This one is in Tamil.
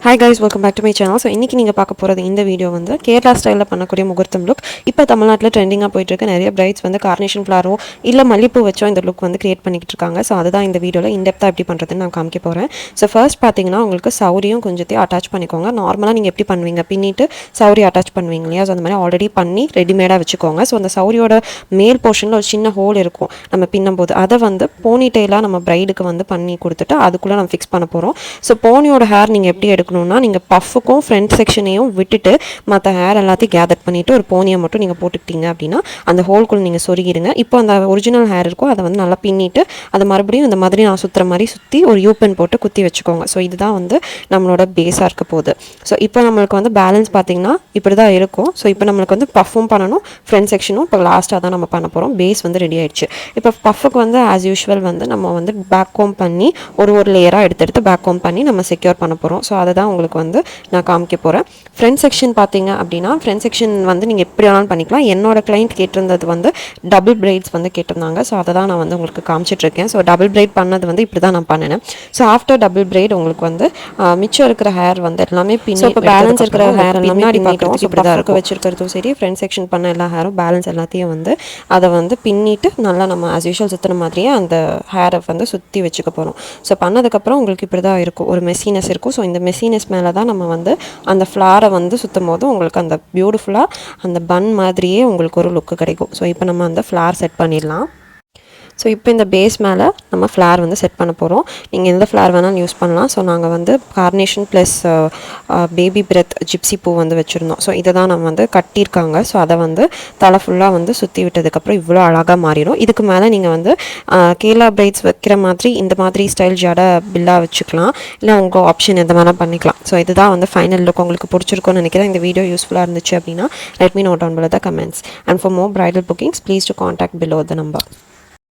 Hi guys, welcome back to my channel. So இன்னைக்கு நீங்க பார்க்க போறது இந்த வீடியோ வந்து கேரளா ஸ்டைல்ல பண்ணக்கூடிய முகூர்த்தம் லுக். இப்போ தமிழ்நாட்டுல ட்ரெண்டிங்கா போயிட்டு இருக்க நிறைய பிரைட்ஸ் வந்து கார்னேஷன் ஃப்ளவரோ இல்ல மல்லிப்பூ வச்சோ இந்த லுக் வந்து கிரியேட் பண்ணிட்டு இருக்காங்க. சோ அதுதான் இந்த வீடியோல இன்டெப்தா எப்படி பண்றதுன்னு நான் காமிக்க போறேன். சோ ஃபர்ஸ்ட் பாத்தீங்கன்னா உங்களுக்கு சௌரியும் கொஞ்சத்தையும் அட்டாச் பண்ணிக்கோங்க. நார்மலா நீங்க எப்படி பண்ணுவீங்க பின்னிட்டு சௌரி அட்டாச் பண்ணுவீங்க இல்லையா? சோ அந்த மாதிரி ஆல்ரெடி பண்ணி ரெடிமேடா வச்சுக்கோங்க. சோ அந்த சௌரியோட மேல் போர்ஷன்ல ஒரு சின்ன ஹோல் இருக்கும் நம்ம பின்னும்போது அதை வந்து போனி டெயிலா நம்ம பிரைடுக்கு வந்து பண்ணி கொடுத்துட்டு அதுக்குள்ள நம்ம ஃபிக்ஸ் பண்ண போறோம். ஸோ போனியோட ஹேர் நீங்கள் எப்படி எடுக்கணும்னா நீங்கள் பஃபுக்கும் ஃப்ரண்ட் செக்ஷனையும் விட்டுட்டு மற்ற ஹேர் எல்லாத்தையும் கேதர் பண்ணிவிட்டு ஒரு போனியை மட்டும் நீங்கள் போட்டுக்கிட்டீங்க அப்படின்னா அந்த ஹோல்குள்ள நீங்கள் சொருகிடுங்க. இப்போ அந்த ஒரிஜினல் ஹேர் இருக்கும் அதை வந்து நல்லா பின்னிட்டு அதை மறுபடியும் இந்த மாதிரி நான் சுற்றுற மாதிரி சுற்றி ஒரு யூபென் போட்டு குத்தி வச்சுக்கோங்க. ஸோ இதுதான் வந்து நம்மளோட பேஸாக இருக்க போகுது. ஸோ இப்போ நம்மளுக்கு வந்து பேலன்ஸ் பார்த்தீங்கன்னா இப்படி தான் இருக்கும். ஸோ இப்போ நம்மளுக்கு வந்து பஃபும் பண்ணணும் ஃப்ரண்ட் செக்ஷனும் இப்போ லாஸ்ட்டாக தான் நம்ம பண்ண போகிறோம். பேஸ் வந்து ரெடி ஆயிடுச்சு. இப்போ பஃபுக்கு வந்து ஆஸ் யூஷுவல் வந்து நம்ம வந்து பேக் கோம் பண்ணி ஒரு லேயராக எடுத்து பேக் கோம் பண்ணி நம்ம செக்யூர் பண்ண போகிறோம். ஸோ அதை தான் உங்களுக்கு வந்து நான் காமிக்க போகிறேன். ஃப்ரண்ட் செக்ஷன் பார்த்தீங்க அப்படின்னா ஃப்ரண்ட் செக்ஷன் வந்து நீங்கள் எப்படி வேணாலும் பண்ணிக்கலாம். என்னோட கிளைண்ட் கேட்டிருந்தது வந்து டபுள் பிரைட்ஸ் வந்து கேட்டிருந்தாங்க. ஸோ அதை தான் நான் வந்து உங்களுக்கு காமிச்சிட்ருக்கேன். ஸோ டபுள் பிரைட் பண்ணது வந்து இப்படி தான் நான் பண்ணினேன். ஸோ ஆஃப்டர் டபுள் பிரைட் உங்களுக்கு வந்து மிச்சம் இருக்கிற ஹேர் வந்து எல்லாமே பின்னி இப்போ பேலன்ஸ் இருக்கிற ஹேர் எல்லாமே பின்னிட்டோம். இப்படி தான் இருக்க வச்சிருக்கிறதும் சரி ஃப்ரண்ட் செக்ஷன் பண்ண எல்லா ஹேரும் பேலன்ஸ் எல்லாத்தையும் வந்து அதை வந்து பின்னிட்டு நல்லா நம்ம ஆஸ் யூஷுவல் சுற்றின மாதிரியே அந்த ஹேரை வந்து சுற்றி வச்சுக்க போகிறோம். ஸோ பண்ணதுக்கப்புறம் உங்களுக்கு இப்படி தான் இருக்கும், ஒரு மெஸ்ஸினஸ் இருக்கும். ஸோ இந்த மெஸ்ஸினஸ் மேலே தான் நம்ம வந்து அந்த ஃப்ளாரை வந்து சுற்றும் போது உங்களுக்கு அந்த பியூட்டிஃபுல்லாக அந்த பன் மாதிரியே உங்களுக்கு ஒரு லுக்கு கிடைக்கும். ஸோ இப்போ நம்ம அந்த ஃப்ளார் செட் பண்ணிடலாம். ஸோ இப்போ இந்த பேஸ் மேலே நம்ம ஃப்ளார் வந்து செட் பண்ண போகிறோம். நீங்கள் எந்த ஃப்ளார் வேணாலும் யூஸ் பண்ணலாம். ஸோ நாங்கள் வந்து carnation plus baby breath gypsy பூ வந்து வச்சுருந்தோம். ஸோ இதை தான் நம்ம வந்து கட்டியிருக்காங்க. ஸோ அதை வந்து தலை ஃபுல்லாக வந்து சுற்றி விட்டதுக்கப்புறம் இவ்வளோ அழகாக மாறிடும். இதுக்கு மேலே நீங்கள் வந்து கேரளா பிரைட்ஸ் வைக்கிற மாதிரி இந்த மாதிரி ஸ்டைல் ஜடை பில்லா வச்சுக்கலாம், இல்லை உங்கள் ஆப்ஷன் எந்த வேணால் பண்ணிக்கலாம். ஸோ இதுதான் வந்து ஃபைனல் லுக். உங்களுக்கு பிடிச்சிருக்கும்னு நினைக்கிறேன். இந்த வீடியோ யூஸ்ஃபுல்லாக இருந்துச்சு அப்படின்னா let me know down below the comments. And for more bridal bookings, please to contact below the number.